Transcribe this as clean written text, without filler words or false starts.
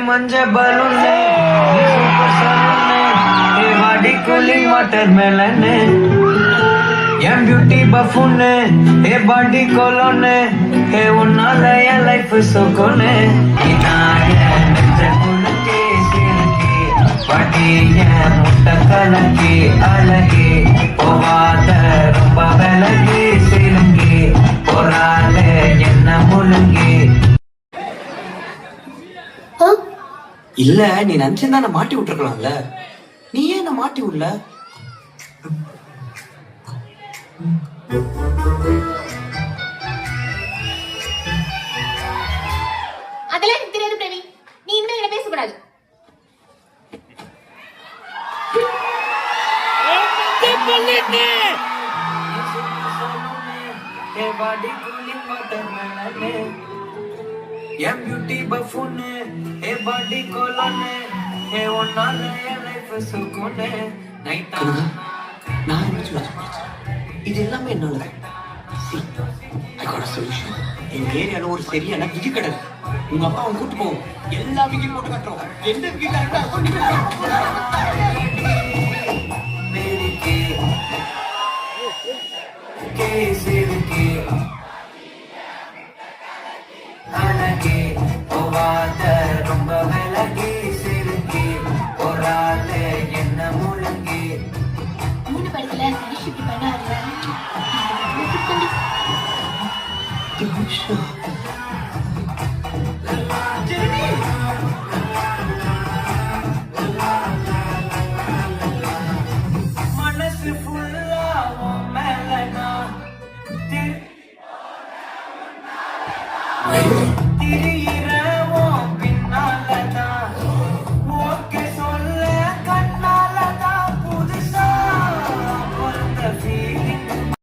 मंज बलून वाडी cooling watermelon என் beauty பஃபுன்னு ஏ பாடி கோலோன்னு ஏ உன்னால என் லைஃப் சொக்கோன்னு நெஞ்ச குலுக்கி சிலுக்கி பாட்டி என் முட்டை கலக்கி அழகி போவாத ரொம்ப விலகி சிலுங்கி போறாத என்ன முழுங்கி. இல்ல நீ நினைச்சிருந்தா நான் மாட்டி விட்டுருக்கலாம்ல, நீ ஏன் நான் மாட்டி விடல? அதெல்லாம் எனக்கு தெரியாது பிரவி, நீ இனிமே என்ன பேசக்கூடாது. என் பியூட்டி பஃபுன்னு ஏ பாடி கோலோன்னு ஏ ஒன்னால என் லைஃப் சொக்கோன்னு நைட்டா நான் என்ன சொல்ல, இது எல்லாமே என்னால. சொல்யூஷன் எங்க ஏரியால ஒரு சரியான விகி கடை, உங்க அப்பா அவன் கூட்டு போவோம், எல்லா விகி போட்டு கட்டுறோம். எந்த விகி அழகே போவாத ரொம்ப விலகி சிறுங்கி போறாத என்ன முழுங்கி. 3 படத்துல தனுஷ் இப்படி பண்ணாருல, மனசு ஃபுல்லா மேலனா திரியே